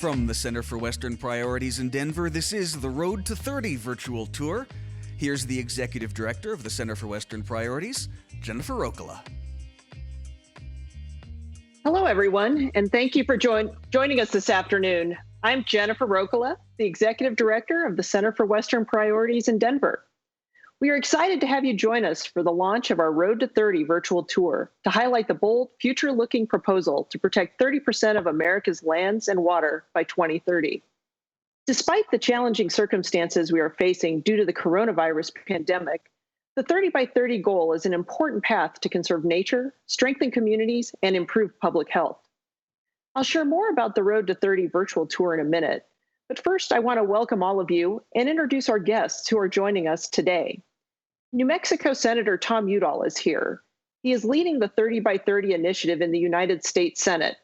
From the Center for Western Priorities in Denver, this is the Road to 30 virtual tour. Here's the Executive Director of the Center for Western Priorities, Jennifer Rokala. Hello, everyone, and thank you for joining us this afternoon. I'm Jennifer Rokala, the Executive Director of the Center for Western Priorities in Denver. We are excited to have you join us for the launch of our Road to 30 virtual tour to highlight the bold, future-looking proposal to protect 30% of America's lands and water by 2030. Despite the challenging circumstances we are facing due to the coronavirus pandemic, the 30 by 30 goal is an important path to conserve nature, strengthen communities, and improve public health. I'll share more about the Road to 30 virtual tour in a minute, but first I want to welcome all of you and introduce our guests who are joining us today. New Mexico Senator Tom Udall is here. He is leading the 30 by 30 initiative in the United States Senate.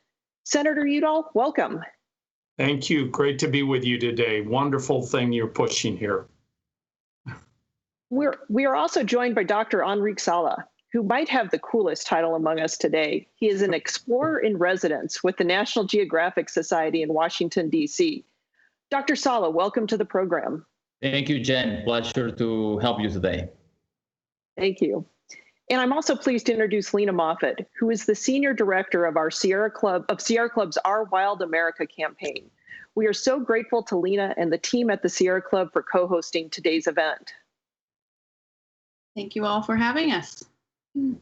Senator Udall, welcome. Thank you. Great to be with you today. Wonderful thing you're pushing here. We are also joined by Dr. Enric Sala, who might have the coolest title among us today. He is an explorer in residence with the National Geographic Society in Washington, D.C. Dr. Sala, welcome to the program. Thank you, Jen. Pleasure to help you today. Thank you. And I'm also pleased to introduce Lena Moffitt, who is the Senior Director of Sierra Club's Our Wild America campaign. We are so grateful to Lena and the team at the Sierra Club for co-hosting today's event. Thank you all for having us. Now,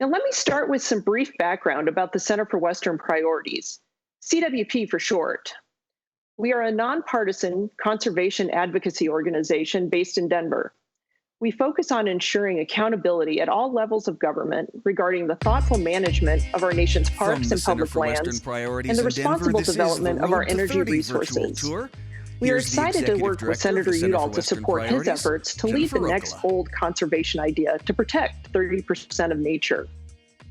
let me start with some brief background about the Center for Western Priorities, CWP for short. We are a nonpartisan conservation advocacy organization based in Denver. We focus on ensuring accountability at all levels of government regarding the thoughtful management of our nation's parks and public lands and the responsible development of our energy resources. We are excited to work with Senator Udall to support his efforts to lead the next bold conservation idea to protect 30% of nature.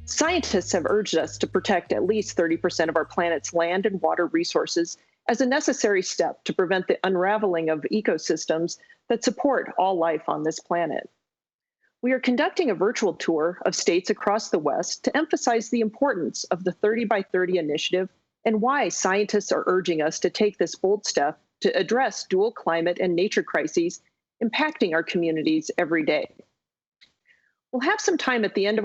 Scientists have urged us to protect at least 30% of our planet's land and water resources as a necessary step to prevent the unraveling of ecosystems that support all life on this planet. We are conducting a virtual tour of states across the West to emphasize the importance of the 30 by 30 initiative and why scientists are urging us to take this bold step to address dual climate and nature crises impacting our communities every day. We'll have some time at the end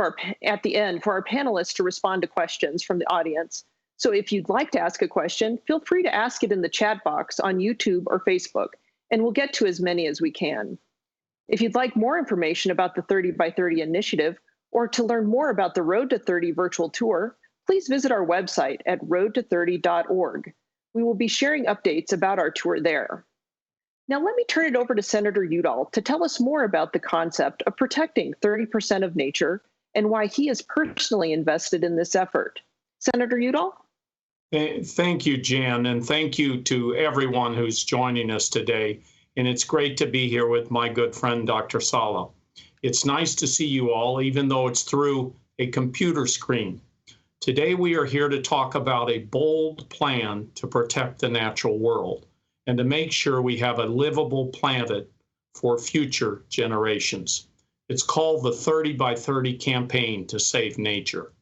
for our panelists to respond to questions from the audience. So if you'd like to ask a question, feel free to ask it in the chat box on YouTube or Facebook, and we'll get to as many as we can. If you'd like more information about the 30 by 30 initiative or to learn more about the Road to 30 virtual tour, please visit our website at roadto30.org. We will be sharing updates about our tour there. Now let me turn it over to Senator Udall to tell us more about the concept of protecting 30% of nature and why he is personally invested in this effort. Senator Udall? Thank you, Jen, and thank you to everyone who's joining us today. And it's great to be here with my good friend, Dr. Sala. It's nice to see you all, even though it's through a computer screen. Today, we are here to talk about a bold plan to protect the natural world and to make sure we have a livable planet for future generations. It's called the 30 by 30 campaign to save nature.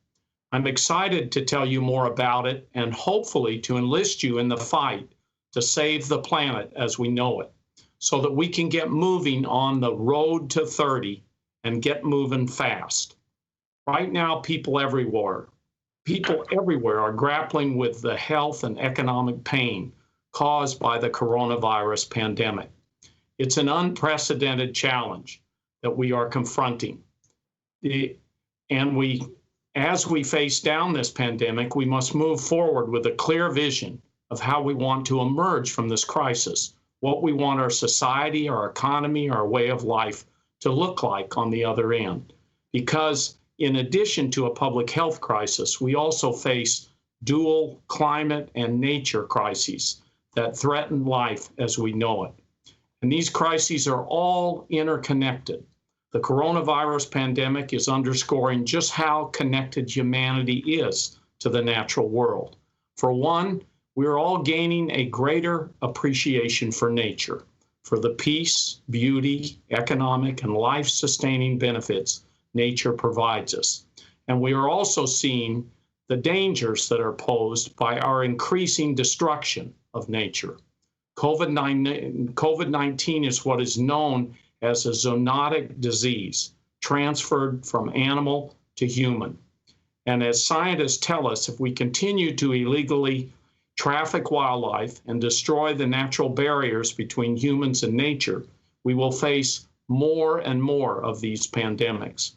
I'm excited to tell you more about it and hopefully to enlist you in the fight to save the planet as we know it, so that we can get moving on the road to 30 and get moving fast. Right now, people everywhere are grappling with the health and economic pain caused by the coronavirus pandemic. It's an unprecedented challenge that we are confronting. As we face down this pandemic, we must move forward with a clear vision of how we want to emerge from this crisis, what we want our society, our economy, our way of life to look like on the other end. Because in addition to a public health crisis, we also face dual climate and nature crises that threaten life as we know it. And these crises are all interconnected. The coronavirus pandemic is underscoring just how connected humanity is to the natural world. For one, we're all gaining a greater appreciation for nature, for the peace, beauty, economic, and life-sustaining benefits nature provides us. And we are also seeing the dangers that are posed by our increasing destruction of nature. COVID-19 is what is known as a zoonotic disease, transferred from animal to human. And as scientists tell us, if we continue to illegally traffic wildlife and destroy the natural barriers between humans and nature, we will face more and more of these pandemics.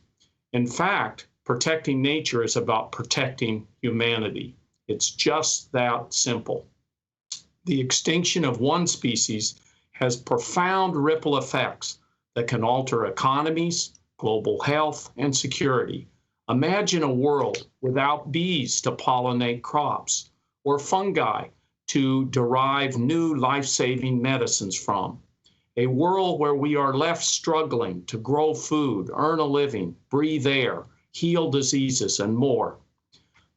In fact, protecting nature is about protecting humanity. It's just that simple. The extinction of one species has profound ripple effects that can alter economies, global health, and security. Imagine a world without bees to pollinate crops, or fungi to derive new life-saving medicines from. A world where we are left struggling to grow food, earn a living, breathe air, heal diseases, and more.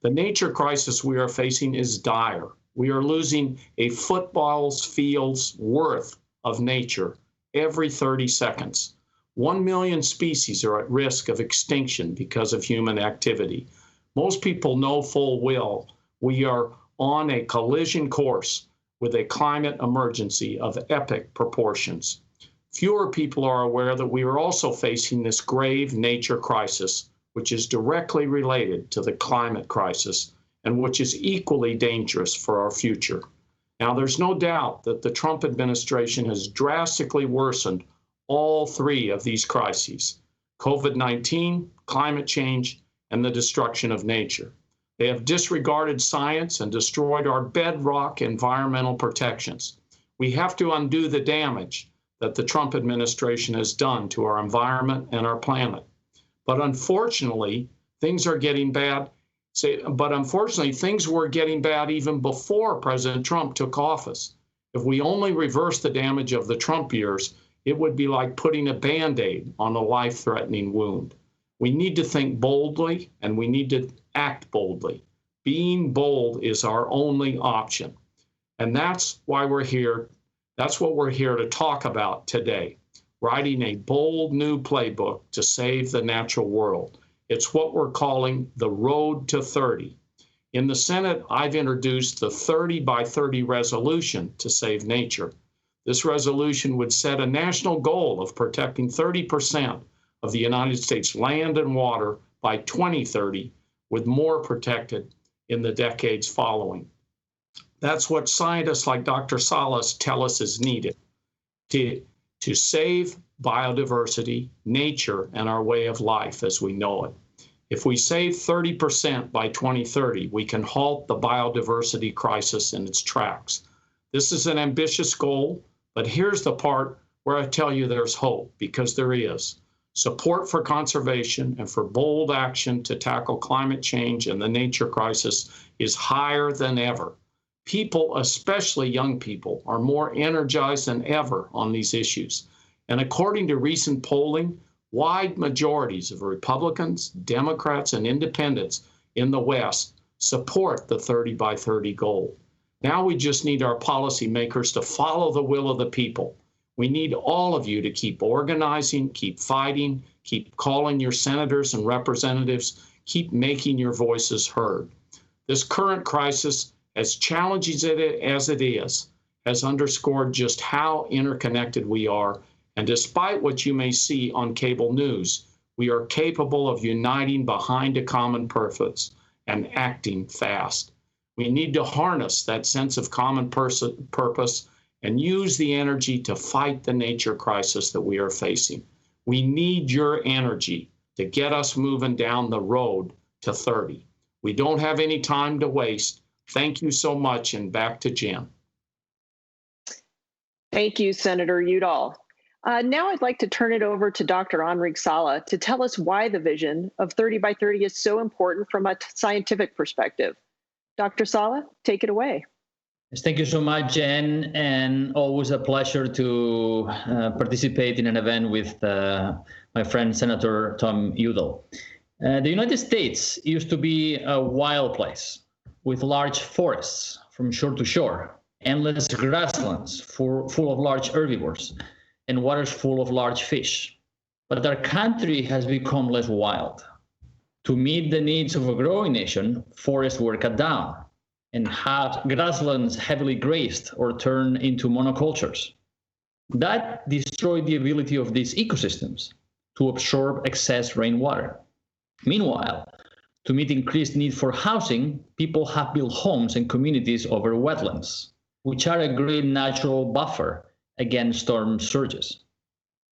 The nature crisis we are facing is dire. We are losing a football field's worth of nature every 30 seconds. 1 million species are at risk of extinction because of human activity. Most people know full well we are on a collision course with a climate emergency of epic proportions. Fewer people are aware that we are also facing this grave nature crisis, which is directly related to the climate crisis and which is equally dangerous for our future. Now, there's no doubt that the Trump administration has drastically worsened all three of these crises: COVID-19, climate change, and the destruction of nature. They have disregarded science and destroyed our bedrock environmental protections. We have to undo the damage that the Trump administration has done to our environment and our planet. But unfortunately, things are getting bad. Things were getting bad even before President Trump took office. If we only reverse the damage of the Trump years, it would be like putting a Band-Aid on a life-threatening wound. We need to think boldly, and we need to act boldly. Being bold is our only option. And that's why we're here. That's what we're here to talk about today, writing a bold new playbook to save the natural world. It's what we're calling the Road to 30. In the Senate, I've introduced the 30 by 30 resolution to save nature. This resolution would set a national goal of protecting 30% of the United States land and water by 2030, with more protected in the decades following. That's what scientists like Dr. Sala tell us is needed to save biodiversity, nature, and our way of life as we know it. If we save 30% by 2030, we can halt the biodiversity crisis in its tracks. This is an ambitious goal, but here's the part where I tell you there's hope, because there is. Support for conservation and for bold action to tackle climate change and the nature crisis is higher than ever. People, especially young people, are more energized than ever on these issues. And according to recent polling, wide majorities of Republicans, Democrats, and independents in the West support the 30 by 30 goal. Now we just need our policymakers to follow the will of the people. We need all of you to keep organizing, keep fighting, keep calling your senators and representatives, keep making your voices heard. This current crisis, as challenging as it is, has underscored just how interconnected we are. And despite what you may see on cable news, we are capable of uniting behind a common purpose and acting fast. We need to harness that sense of common purpose and use the energy to fight the nature crisis that we are facing. We need your energy to get us moving down the road to 30. We don't have any time to waste. Thank you so much, and back to Jen. Thank you, Senator Udall. Now I'd like to turn it over to Dr. Enric Sala to tell us why the vision of 30 by 30 is so important from a scientific perspective. Dr. Sala, take it away. Yes, thank you so much, Jen, and always a pleasure to participate in an event with my friend Senator Tom Udall. The United States used to be a wild place with large forests from shore to shore, endless grasslands full of large herbivores, and waters full of large fish. But our country has become less wild. To meet the needs of a growing nation, forests were cut down and grasslands heavily grazed or turned into monocultures. That destroyed the ability of these ecosystems to absorb excess rainwater. Meanwhile, to meet increased need for housing, people have built homes and communities over wetlands, which are a great natural buffer against storm surges.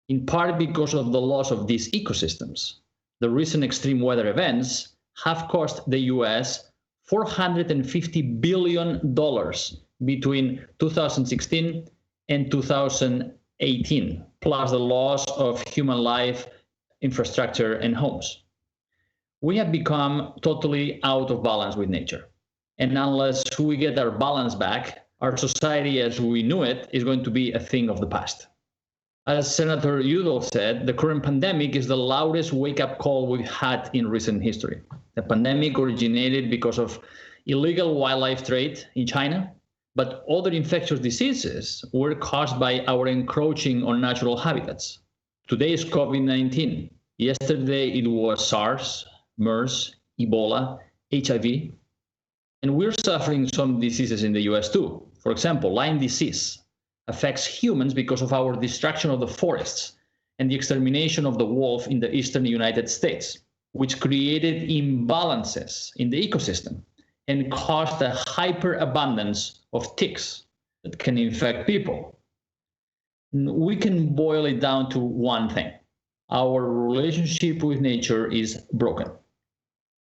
In part because of the loss of these ecosystems, the recent extreme weather events have cost the US $450 billion between 2016 and 2018, plus the loss of human life, infrastructure, and homes. We have become totally out of balance with nature. And unless we get our balance back, our society as we knew it is going to be a thing of the past. As Senator Udall said, the current pandemic is the loudest wake-up call we've had in recent history. The pandemic originated because of illegal wildlife trade in China, but other infectious diseases were caused by our encroaching on natural habitats. Today is COVID-19. Yesterday it was SARS, MERS, Ebola, HIV, and we're suffering some diseases in the US too. For example, Lyme disease affects humans because of our destruction of the forests and the extermination of the wolf in the eastern United States, which created imbalances in the ecosystem and caused a hyperabundance of ticks that can infect people. We can boil it down to one thing. Our relationship with nature is broken.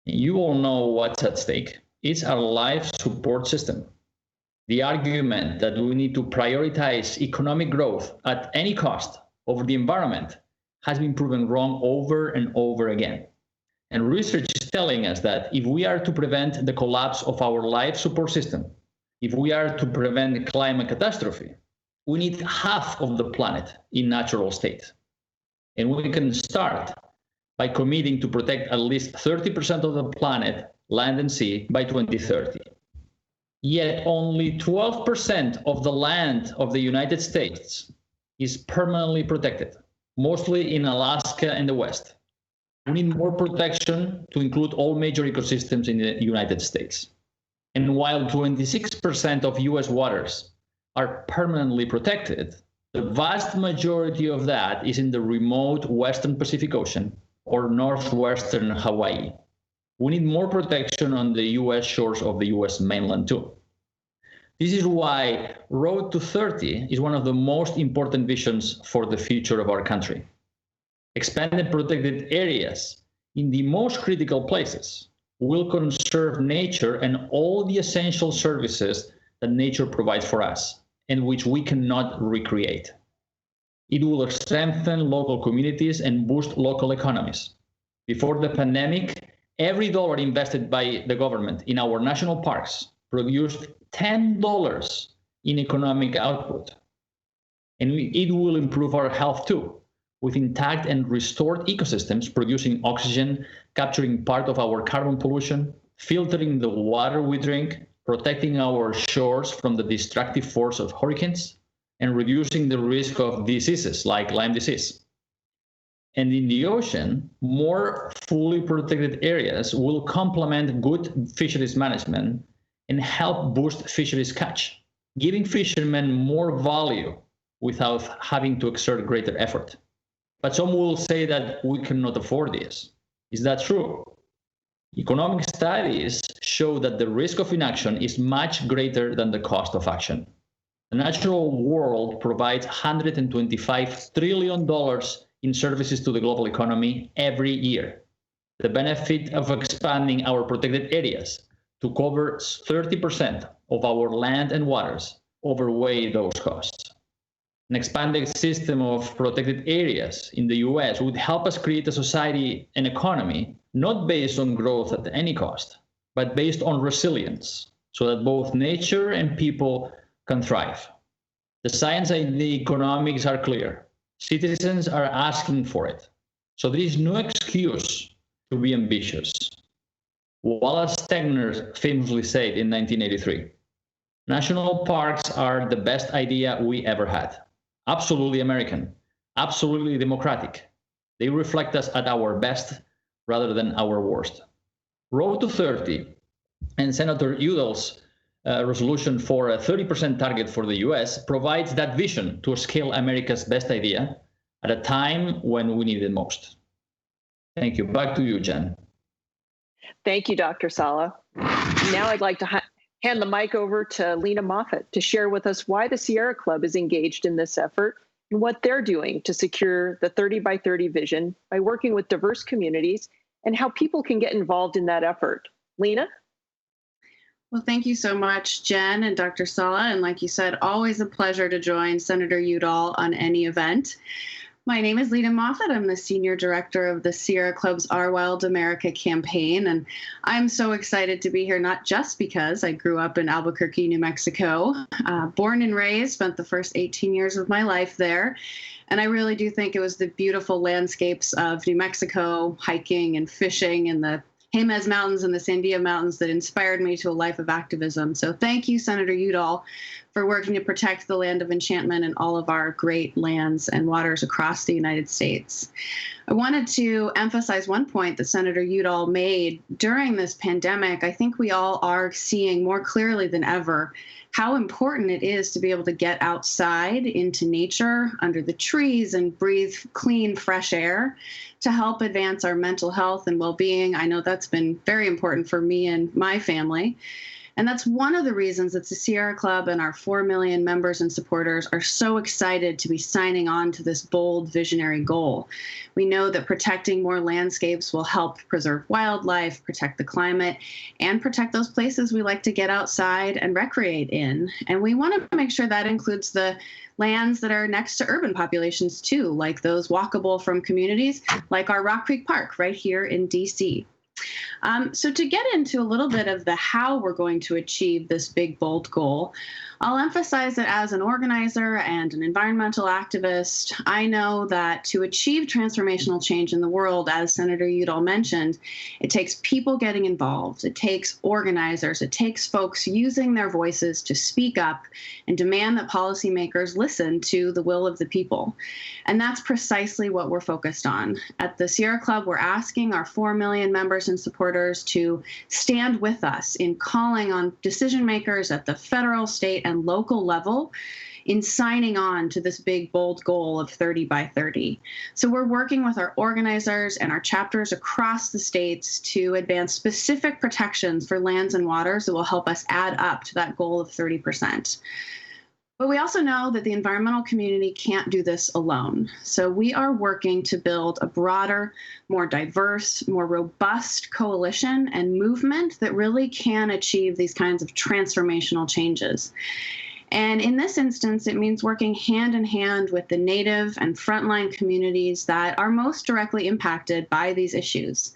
You all know what's at stake. It's our life support system. The argument that we need to prioritize economic growth at any cost over the environment has been proven wrong over and over again. And research is telling us that if we are to prevent the collapse of our life support system, if we are to prevent climate catastrophe, we need half of the planet in natural state. And we can start by committing to protect at least 30% of the planet, land and sea, by 2030. Yet only 12% of the land of the United States is permanently protected, mostly in Alaska and the West. We need more protection to include all major ecosystems in the United States. And while 26% of US waters are permanently protected, the vast majority of that is in the remote Western Pacific Ocean or northwestern Hawaii. We need more protection on the US shores of the US mainland too. This is why Road to 30 is one of the most important visions for the future of our country. Expanded protected areas in the most critical places will conserve nature and all the essential services that nature provides for us and which we cannot recreate. It will strengthen local communities and boost local economies. Before the pandemic, every dollar invested by the government in our national parks produced $10 in economic output. And it will improve our health too, with intact and restored ecosystems producing oxygen, capturing part of our carbon pollution, filtering the water we drink, protecting our shores from the destructive force of hurricanes, and reducing the risk of diseases like Lyme disease. And in the ocean, more fully protected areas will complement good fisheries management and help boost fisheries catch, giving fishermen more value without having to exert greater effort. But some will say that we cannot afford this. Is that true? Economic studies show that the risk of inaction is much greater than the cost of action. The natural world provides $125 trillion in services to the global economy every year. The benefit of expanding our protected areas to cover 30% of our land and waters outweigh those costs. An expanded system of protected areas in the US would help us create a society and economy not based on growth at any cost, but based on resilience, so that both nature and people can thrive. The science and the economics are clear. Citizens are asking for it. So there is no excuse to be ambitious. Wallace Stegner famously said in 1983, national parks are the best idea we ever had. Absolutely American, absolutely democratic. They reflect us at our best rather than our worst. Road to 30 and Senator Udall's resolution for a 30% target for the US provides that vision to scale America's best idea at a time when we need it most. Thank you. Back to you, Jen. Thank you, Dr. Sala. Now I'd like to hand the mic over to Lena Moffitt to share with us why the Sierra Club is engaged in this effort and what they're doing to secure the 30 by 30 vision by working with diverse communities and how people can get involved in that effort. Lena? Well, thank you so much, Jen and Dr. Sala. And like you said, always a pleasure to join Senator Udall on any event. My name is Lena Moffitt. I'm the Senior Director of the Sierra Club's Our Wild America campaign. And I'm so excited to be here, not just because I grew up in Albuquerque, New Mexico, born and raised, spent the first 18 years of my life there. And I really do think it was the beautiful landscapes of New Mexico, hiking and fishing in the Jemez Mountains and the Sandia Mountains that inspired me to a life of activism. So thank you, Senator Udall, for working to protect the land of enchantment and all of our great lands and waters across the United States. I wanted to emphasize one point that Senator Udall made during this pandemic. I think we all are seeing more clearly than ever how important it is to be able to get outside into nature, under the trees, and breathe clean, fresh air to help advance our mental health and well-being. I know that's been very important for me and my family. And that's one of the reasons that the Sierra Club and our 4 million members and supporters are so excited to be signing on to this bold visionary goal. We know that protecting more landscapes will help preserve wildlife, protect the climate, and protect those places we like to get outside and recreate in. And we want to make sure that includes the lands that are next to urban populations too, like those walkable from communities, like our Rock Creek Park right here in DC. So to get into a little bit of the how we're going to achieve this big, bold goal, I'll emphasize that as an organizer and an environmental activist, I know that to achieve transformational change in the world, as Senator Udall mentioned, it takes people getting involved. It takes organizers. It takes folks using their voices to speak up and demand that policymakers listen to the will of the people. And that's precisely what we're focused on. At the Sierra Club, we're asking our 4 million members and supporters to stand with us in calling on decision makers at the federal, state, and local level in signing on to this big, bold goal of 30 by 30. So we're working with our organizers and our chapters across the states to advance specific protections for lands and waters that will help us add up to that goal of 30%. But we also know that the environmental community can't do this alone. So we are working to build a broader, more diverse, more robust coalition and movement that really can achieve these kinds of transformational changes. And in this instance, it means working hand in hand with the Native and frontline communities that are most directly impacted by these issues.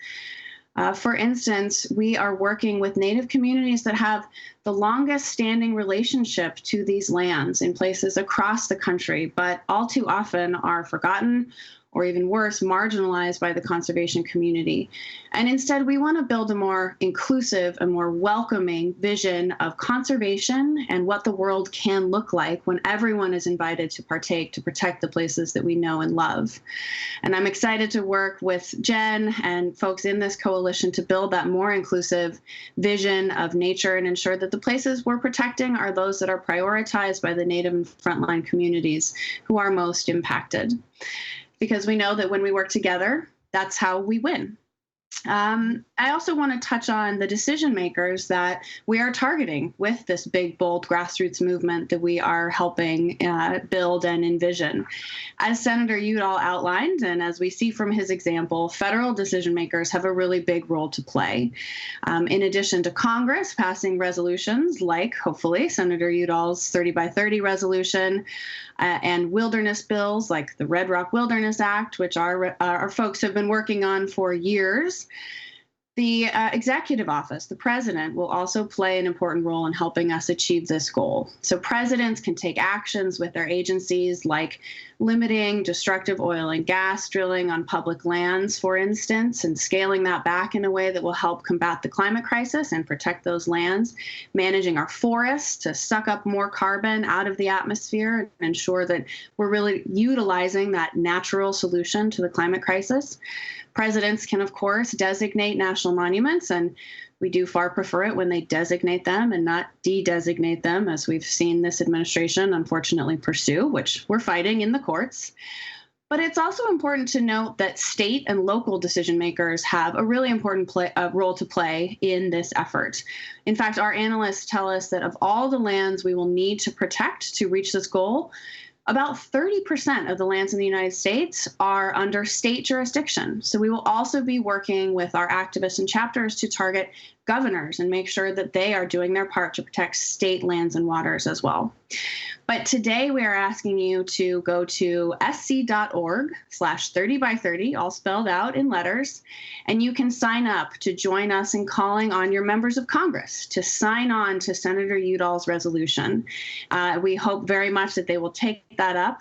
For instance, we are working with Native communities that have the longest standing relationship to these lands in places across the country, but all too often are forgotten or even worse, marginalized by the conservation community. And instead, we want to build a more inclusive and more welcoming vision of conservation and what the world can look like when everyone is invited to partake to protect the places that we know and love. And I'm excited to work with Jen and folks in this coalition to build that more inclusive vision of nature and ensure that the places we're protecting are those that are prioritized by the Native and frontline communities who are most impacted. Because we know that when we work together, that's how we win. I also want to touch on the decision makers that we are targeting with this big, bold grassroots movement that we are helping build and envision. As Senator Udall outlined, and as we see from his example, federal decision makers have a really big role to play. In addition to Congress passing resolutions like, hopefully, Senator Udall's 30 by 30 resolution, and wilderness bills like the Red Rock Wilderness Act, which our folks have been working on for years. The executive office, the president, will also play an important role in helping us achieve this goal. So presidents can take actions with their agencies like limiting destructive oil and gas drilling on public lands, for instance, and scaling that back in a way that will help combat the climate crisis and protect those lands, managing our forests to suck up more carbon out of the atmosphere and ensure that we're really utilizing that natural solution to the climate crisis. Presidents can, of course, designate national monuments, and we do far prefer it when they designate them and not de-designate them, as we've seen this administration unfortunately pursue, which we're fighting in the courts. But it's also important to note that state and local decision makers have a really important role to play in this effort. In fact, our analysts tell us that of all the lands we will need to protect to reach this goal, about 30% of the lands in the United States are under state jurisdiction. So we will also be working with our activists and chapters to target governors and make sure that they are doing their part to protect state lands and waters as well. But today we are asking you to go to sc.org/30by30, all spelled out in letters, and you can sign up to join us in calling on your members of Congress to sign on to Senator Udall's resolution. We hope very much that they will take that up.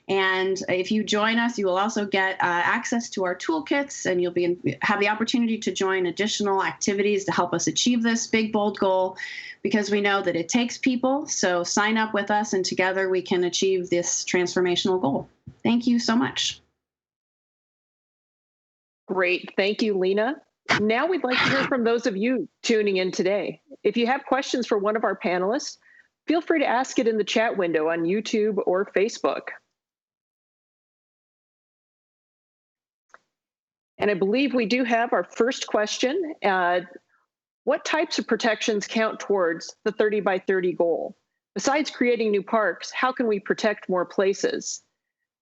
And if you join us, you will also get access to our toolkits, and you'll have the opportunity to join additional activities to help us achieve this big, bold goal, because we know that it takes people. So sign up with us, and together we can achieve this transformational goal. Thank you so much. Great. Thank you, Lena. Now we'd like to hear from those of you tuning in today. If you have questions for one of our panelists, feel free to ask it in the chat window on YouTube or Facebook. And I believe we do have our first question. What types of protections count towards the 30 by 30 goal? Besides creating new parks, how can we protect more places?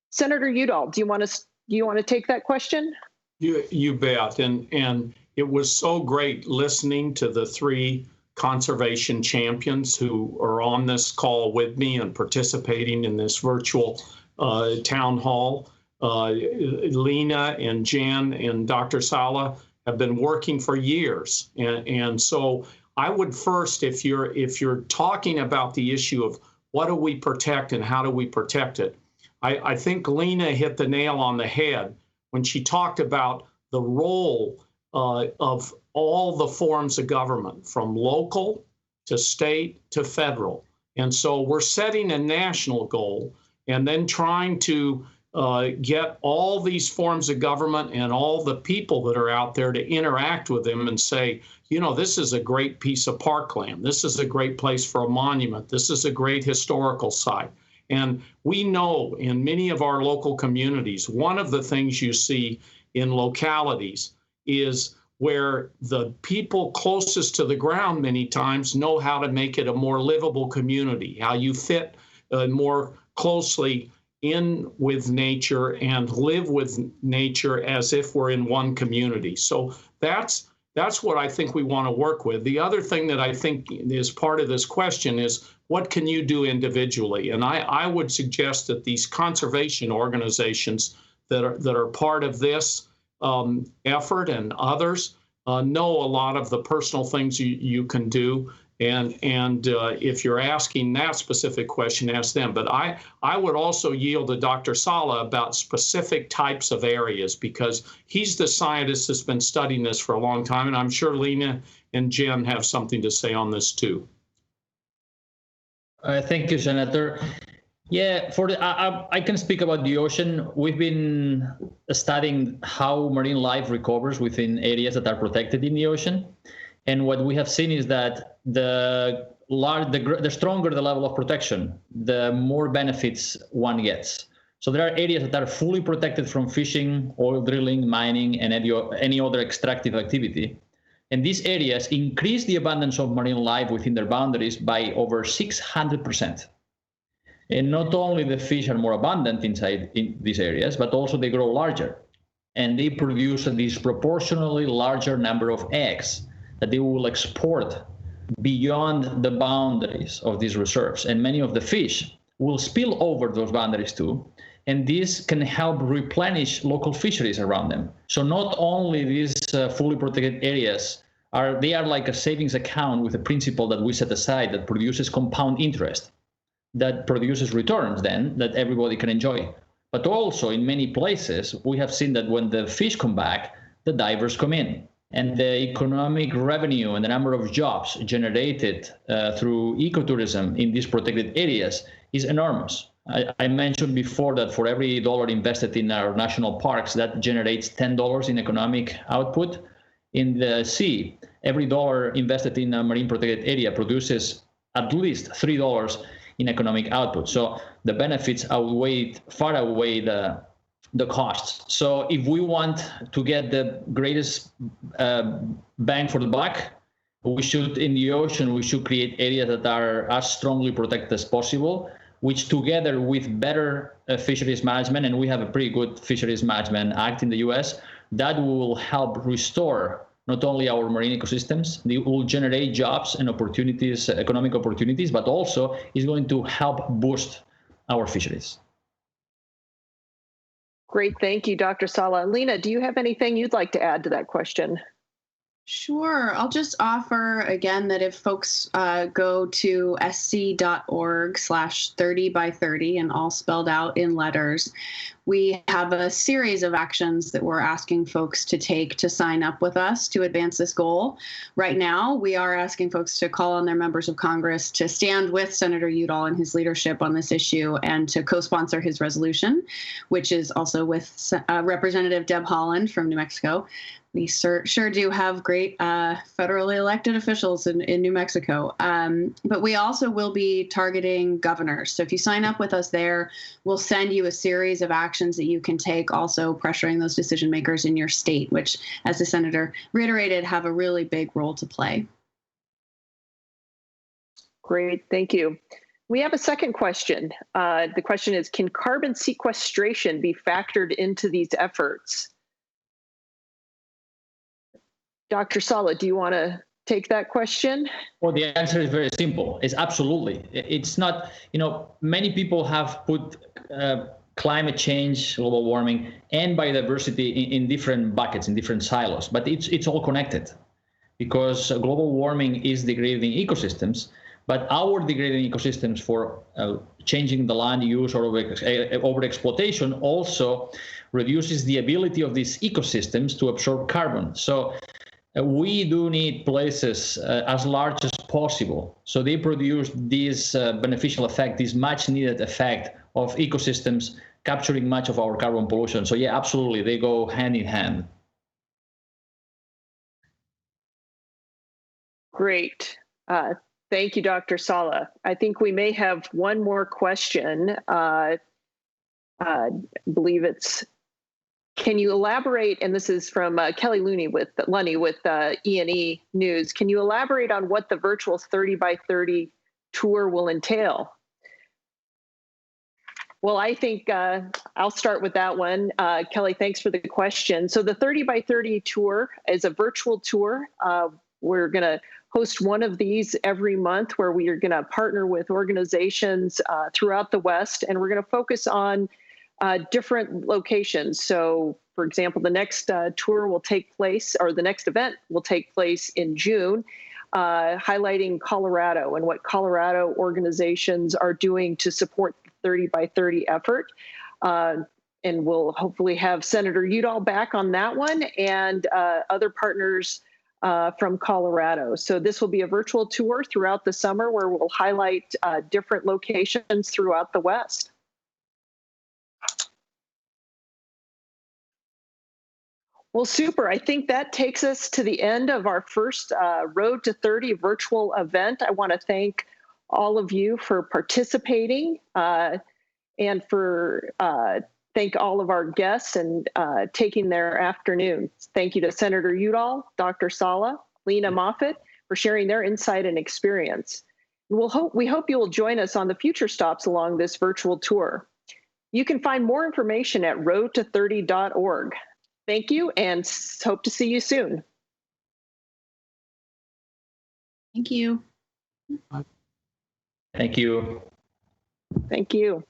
Senator Udall, do you want to take that question? You bet. And it was so great listening to the three conservation champions who are on this call with me and participating in this virtual town hall. Lena and Jen and Dr. Sala have been working for years. And so I would first, if you're talking about the issue of what do we protect and how do we protect it, I think Lena hit the nail on the head when she talked about the role of all the forms of government, from local to state to federal. And so we're setting a national goal and then trying to get all these forms of government and all the people that are out there to interact with them and say, you know, this is a great piece of parkland. This is a great place for a monument. This is a great historical site. And we know in many of our local communities, one of the things you see in localities is where the people closest to the ground many times know how to make it a more livable community, how you fit more closely in with nature and live with nature as if we're in one community. So that's what I think we want to work with. The other thing that I think is part of this question is, what can you do individually? And I would suggest that these conservation organizations that are part of this effort and others know a lot of the personal things you can do. And if you're asking that specific question, ask them. But I would also yield to Dr. Sala about specific types of areas, because he's the scientist that's been studying this for a long time. And I'm sure Lena and Jen have something to say on this too. Thank you, Senator. Yeah, I can speak about the ocean. We've been studying how marine life recovers within areas that are protected in the ocean. And what we have seen is that the stronger the level of protection, the more benefits one gets. So there are areas that are fully protected from fishing, oil drilling, mining, and any other extractive activity. And these areas increase the abundance of marine life within their boundaries by over 600%. And not only the fish are more abundant in these areas, but also they grow larger. And they produce a disproportionately larger number of eggs that they will export beyond the boundaries of these reserves. And many of the fish will spill over those boundaries too, and this can help replenish local fisheries around them. So not only these fully protected areas are like a savings account with a principal that we set aside that produces compound interest, that produces returns then that everybody can enjoy. But also in many places, we have seen that when the fish come back, the divers come in. And the economic revenue and the number of jobs generated through ecotourism in these protected areas is enormous. I mentioned before that for every dollar invested in our national parks, that generates $10 in economic output. In the sea, every dollar invested in a marine protected area produces at least $3 in economic output. So the benefits far outweigh the costs. So if we want to get the greatest bang for the buck, we should, in the ocean, we should create areas that are as strongly protected as possible, which together with better fisheries management, and we have a pretty good fisheries management act in the US, that will help restore not only our marine ecosystems, they will generate jobs and opportunities, economic opportunities, but also is going to help boost our fisheries. Great, thank you, Dr. Sala. Lena, do you have anything you'd like to add to that question? Sure. I'll just offer again that if folks go to sc.org/30by30 and all spelled out in letters, we have a series of actions that we're asking folks to take to sign up with us to advance this goal. Right now, we are asking folks to call on their members of Congress to stand with Senator Udall and his leadership on this issue and to co-sponsor his resolution, which is also with Representative Deb Haaland from New Mexico. We sure do have great federally elected officials in New Mexico. But we also will be targeting governors. So if you sign up with us there, we'll send you a series of actions that you can take, also pressuring those decision makers in your state, which, as the senator reiterated, have a really big role to play. Great, thank you. We have a second question. The question is, can carbon sequestration be factored into these efforts? Dr. Sala, do you want to take that question? Well, the answer is very simple. It's absolutely. It's not, many people have put climate change, global warming, and biodiversity in different buckets, in different silos, but it's all connected because global warming is degrading ecosystems, but our degrading ecosystems for changing the land use or overexploitation also reduces the ability of these ecosystems to absorb carbon. So we do need places as large as possible. So they produce this beneficial effect, this much needed effect of ecosystems capturing much of our carbon pollution. So yeah, absolutely, they go hand in hand. Great. Thank you, Dr. Sala. I think we may have one more question. I believe it's, can you elaborate, and this is from Kelly Lunny with E&E News, can you elaborate on what the virtual 30 by 30 tour will entail? Well, I think I'll start with that one. Kelly, thanks for the question. So the 30 by 30 tour is a virtual tour. We're going to host one of these every month where we are going to partner with organizations throughout the West, and we're going to focus on different locations. So, for example, the next tour will take place, or the next event will take place in June, highlighting Colorado and what Colorado organizations are doing to support the 30 by 30 effort. And we'll hopefully have Senator Udall back on that one and other partners from Colorado. So this will be a virtual tour throughout the summer where we'll highlight different locations throughout the West. Well, super. I think that takes us to the end of our first Road to 30 virtual event. I want to thank all of you for participating and for thank all of our guests and taking their afternoon. Thank you to Senator Udall, Dr. Sala, Lena, Moffitt for sharing their insight and experience. We hope you will join us on the future stops along this virtual tour. You can find more information at roadto30.org. Thank you, and hope to see you soon. Thank you. Thank you. Thank you.